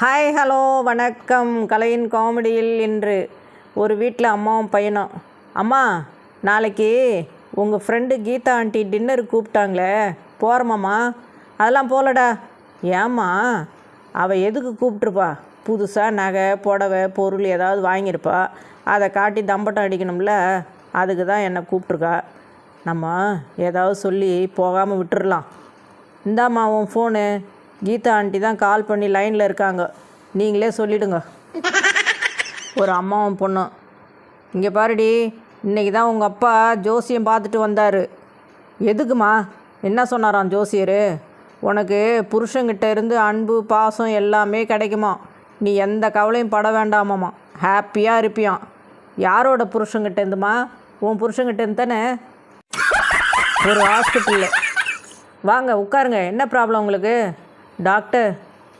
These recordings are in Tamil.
ஹாய் ஹலோ வணக்கம். கலையின் காமெடியில் இன்று ஒரு வீட்டில் அம்மாவும் பையனும். அம்மா, நாளைக்கு உங்கள் ஃப்ரெண்டு கீதா ஆண்டி டின்னருக்கு கூப்பிட்டாங்களே, போகிறோமாம்மா? அதெல்லாம் போகலடா. ஏம்மா? அவள் எதுக்கு கூப்பிட்ருப்பா? புதுசாக நகை புடவை பொருள் ஏதாவது வாங்கியிருப்பா, அதை காட்டி தம்பட்டம் அடிக்கணும்ல, அதுக்கு தான் என்னை கூப்பிட்ருக்கா. நம்ம ஏதாவது சொல்லி போகாமல் விட்டுறலாம். இந்தாம்மா உன் ஃபோனு, கீதா ஆண்டி தான் கால் பண்ணி லைனில் இருக்காங்க, நீங்களே சொல்லிவிடுங்க. ஒரு அம்மாவும் பொண்ணும். இங்கே பாருடி, இன்றைக்கி தான் உங்கள் அப்பா ஜோசியம் பார்த்துட்டு வந்தார். எதுக்குமா? என்ன சொன்னாராம் ஜோசியர்? உனக்கு புருஷங்கிட்ட இருந்து அன்பு பாசம் எல்லாமே கிடைக்குமா, நீ எந்த கவலையும் பட வேண்டாமாம்மா, ஹாப்பியாக இருப்பியான். யாரோட புருஷங்கிட்ட இருந்துமா? உன் புருஷங்கிட்ட இருந்து தானே? ஒரு ஹாஸ்பிட்டலில். வாங்க உட்காருங்க, என்ன ப்ராப்ளம் உங்களுக்கு? டாக்டர்,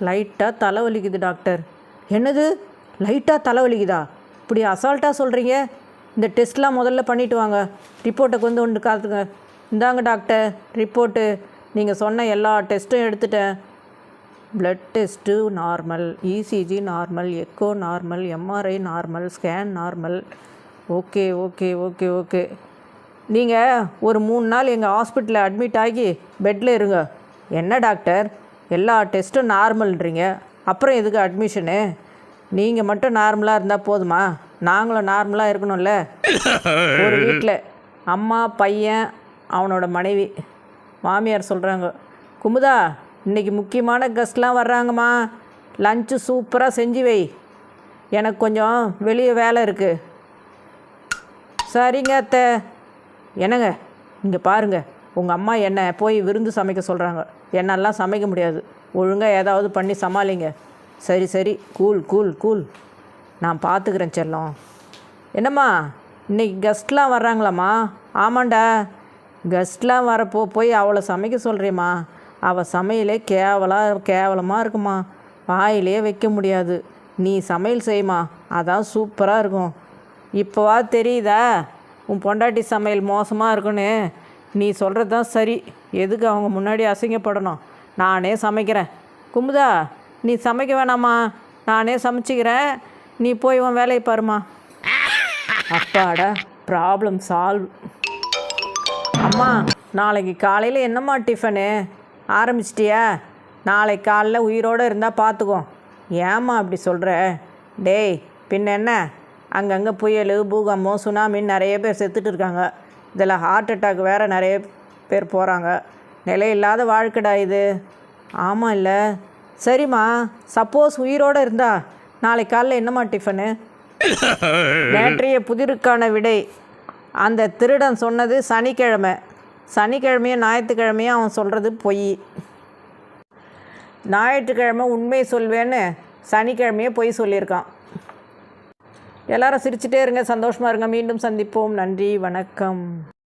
லைட்டாக தலைவலிக்குது டாக்டர். என்னது, லைட்டாக தலைவலிக்குதா? இப்படி அசால்ட்டாக சொல்கிறீங்க? இந்த டெஸ்ட்லாம் முதல்ல பண்ணிவிட்டு வாங்க, ரிப்போர்ட்டை கொண்டு காத்துங்க. இந்தாங்க டாக்டர் ரிப்போர்ட்டு. நீங்கள் சொன்ன எல்லா டெஸ்ட்டும் எடுத்துட்டேன். Blood test normal, ECG normal, echo normal, MRI normal, scan normal. Okay okay okay okay நீங்கள் ஒரு 3 நாள் எங்கள் ஹாஸ்பிட்டலில் அட்மிட் ஆகி பெட்டில் இருங்க. என்ன டாக்டர், எல்லா டெஸ்ட்டும் நார்மல்ன்றீங்க, அப்புறம் எதுக்கு அட்மிஷனு? நீங்கள் மட்டும் நார்மலாக இருந்தால் போதுமா? நாங்களும் நார்மலாக இருக்கணும்ல. ஒரு வீட்டில் அம்மா, பையன், அவனோட மனைவி. மாமியார் சொல்கிறாங்க, குமுதா, இன்றைக்கி முக்கியமான கெஸ்ட்லாம் வர்றாங்கம்மா, லஞ்சு சூப்பராக செஞ்சு வை, எனக்கு கொஞ்சம் வெளியே வேலை இருக்குது. சரிங்க அத்தை. என்னங்க, இங்கே பாருங்கள், உங்கள் அம்மா என்னை போய் விருந்து சமைக்க சொல்கிறாங்க. என்னெல்லாம் சமைக்க முடியாது, ஒழுங்காக ஏதாவது பண்ணி சமாளிங்க. சரி சரி, கூல் கூல் கூல், நான் பார்த்துக்கிறேன் செல்லம். என்னம்மா, இன்றைக்கி கெஸ்ட்லாம் வர்றாங்களாம்மா? ஆமாண்டா, கெஸ்ட்லாம் வரப்போ போய் அவளை சமைக்க சொல்கிறேம்மா. அவள் சமையலே கேவலமாக இருக்குமா, வாயிலே வைக்க முடியாது. நீ சமையல் செய்யுமா, அதான் சூப்பராக இருக்கும். இப்போவா தெரியுதா உன் பொண்டாட்டி சமையல் மோசமாக இருக்குன்னு? நீ சொல்கிறது தான் சரி, எதுக்கு அவங்க முன்னாடி அசிங்கப்படணும்? நானே சமைக்கிறேன். குமுதா, நீ சமைக்க வேணாம்மா, நானே சமைச்சிக்கிறேன், நீ போய் உன் வேலையை பாருமா. அப்பாடா, ப்ராப்ளம் சால்வ். அம்மா, நாளைக்கு காலையில் என்னம்மா டிஃபனு? ஆரம்பிச்சிட்டியா? நாளைக்கு காலையில் உயிரோடு இருந்தால் பார்த்துக்கோ. ஏம்மா அப்படி சொல்கிற? டேய், பின்ன என்ன, அங்கங்கே புயல், பூகம்பம், சுனாமின்னு நிறைய பேர் செத்துட்டு இருக்காங்க. இதில் ஹார்ட் அட்டாக் வேறு நிறைய பேர் போகிறாங்க. நிலையில்லாத வாழ்க்கைடா இது. ஆமாம் இல்லை? சரிம்மா, சப்போஸ் உயிரோடு இருந்தா நாளைக்கு காலையில் என்னம்மா டிஃபனு? நேற்றைய புதிருக்கான விடை. அந்த திருடன் சொன்னது சனிக்கிழமை, சனிக்கிழமையும் ஞாயிற்றுக்கிழமையும் அவன் சொல்கிறது பொய். ஞாயிற்றுக்கிழமை உண்மை சொல்வேன்னு சனிக்கிழமையே பொய் சொல்லியிருக்கான். எல்லாரும் சிரிச்சிட்டே இருங்க, சந்தோஷமாக இருங்க. மீண்டும் சந்திப்போம். நன்றி, வணக்கம்.